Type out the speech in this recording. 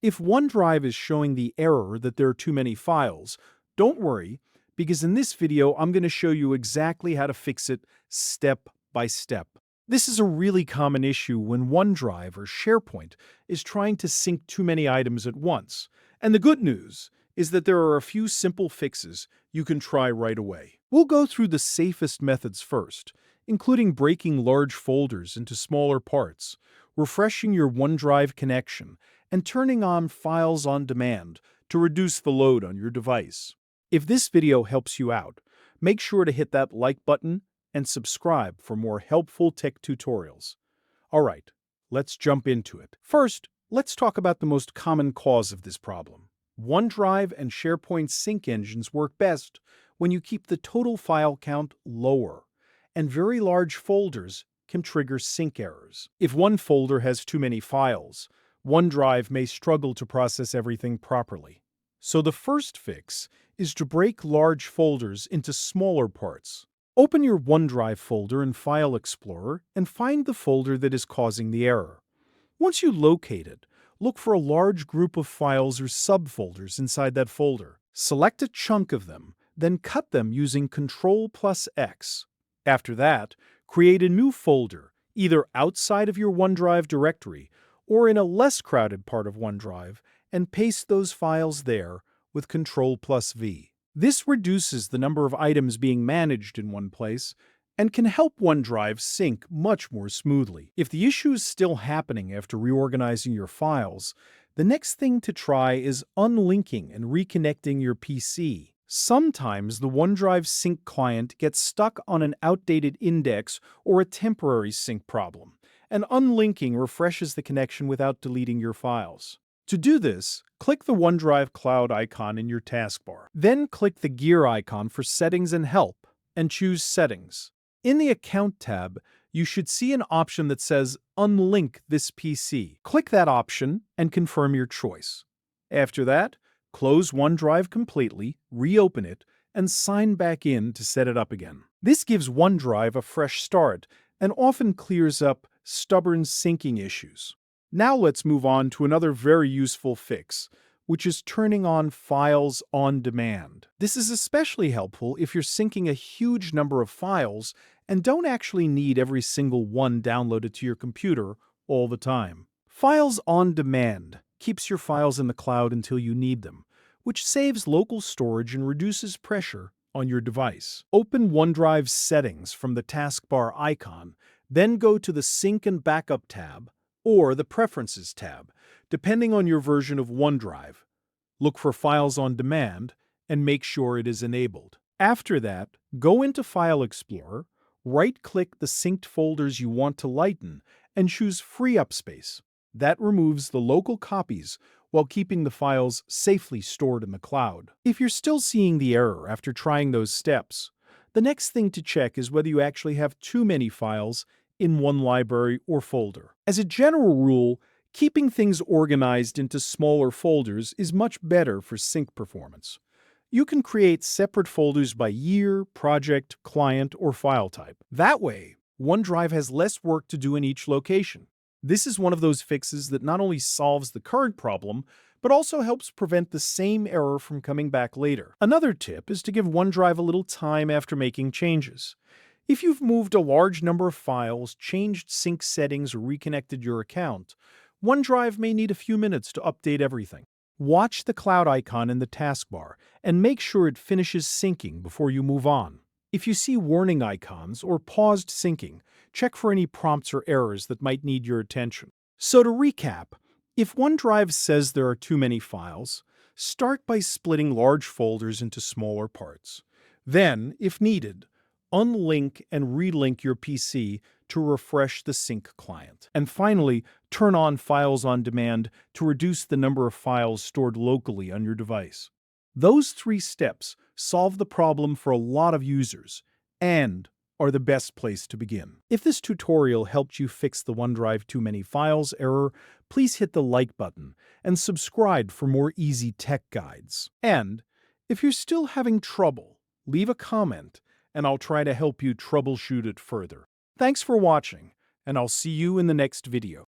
If OneDrive is showing the error that there are too many files, don't worry, because in this video I'm going to show you exactly how to fix it step by step. This is a really common issue when OneDrive or SharePoint is trying to sync too many items at once. And the good news is that there are a few simple fixes you can try right away. We'll go through the safest methods first, including breaking large folders into smaller parts, refreshing your OneDrive connection, and turning on Files on Demand to reduce the load on your device. If this video helps you out, make sure to hit that like button and subscribe for more helpful tech tutorials. Alright, let's jump into it. First, let's talk about the most common cause of this problem. OneDrive and SharePoint sync engines work best when you keep the total file count lower, and very large folders can trigger sync errors. If one folder has too many files, OneDrive may struggle to process everything properly. So the first fix is to break large folders into smaller parts. Open your OneDrive folder in File Explorer and find the folder that is causing the error. Once you locate it, look for a large group of files or subfolders inside that folder. Select a chunk of them, then cut them using Ctrl+X. After that, create a new folder, either outside of your OneDrive directory or in a less crowded part of OneDrive, and paste those files there with Ctrl+V. This reduces the number of items being managed in one place and can help OneDrive sync much more smoothly. If the issue is still happening after reorganizing your files, the next thing to try is unlinking and reconnecting your PC. Sometimes the OneDrive sync client gets stuck on an outdated index or a temporary sync problem, and unlinking refreshes the connection without deleting your files. To do this, click the OneDrive Cloud icon in your taskbar. Then click the gear icon for Settings and Help, and choose Settings. In the Account tab, you should see an option that says Unlink this PC. Click that option and confirm your choice. After that, close OneDrive completely, reopen it, and sign back in to set it up again. This gives OneDrive a fresh start and often clears up stubborn syncing issues. Now let's move on to another very useful fix, which is turning on Files on Demand. This is especially helpful if you're syncing a huge number of files and don't actually need every single one downloaded to your computer all the time. Files on Demand keeps your files in the cloud until you need them, which saves local storage and reduces pressure on your device. Open OneDrive Settings from the taskbar icon, then go to the Sync and Backup tab or the Preferences tab, depending on your version of OneDrive. Look for Files on Demand and make sure it is enabled. After that, go into File Explorer, right-click the synced folders you want to lighten, and choose Free Up Space. That removes the local copies while keeping the files safely stored in the cloud. If you're still seeing the error after trying those steps, the next thing to check is whether you actually have too many files in one library or folder. As a general rule, keeping things organized into smaller folders is much better for sync performance. You can create separate folders by year, project, client, or file type. That way, OneDrive has less work to do in each location. This is one of those fixes that not only solves the current problem, but also helps prevent the same error from coming back later. Another tip is to give OneDrive a little time after making changes. If you've moved a large number of files, changed sync settings, or reconnected your account, OneDrive may need a few minutes to update everything. Watch the cloud icon in the taskbar and make sure it finishes syncing before you move on. If you see warning icons or paused syncing, check for any prompts or errors that might need your attention. So to recap, if OneDrive says there are too many files, start by splitting large folders into smaller parts. Then, if needed, unlink and relink your PC to refresh the sync client. And finally, turn on Files on Demand to reduce the number of files stored locally on your device. Those 3 steps solve the problem for a lot of users and are the best place to begin. If this tutorial helped you fix the OneDrive too many files error, please hit the like button and subscribe for more easy tech guides. And if you're still having trouble, leave a comment and I'll try to help you troubleshoot it further. Thanks for watching, and I'll see you in the next video.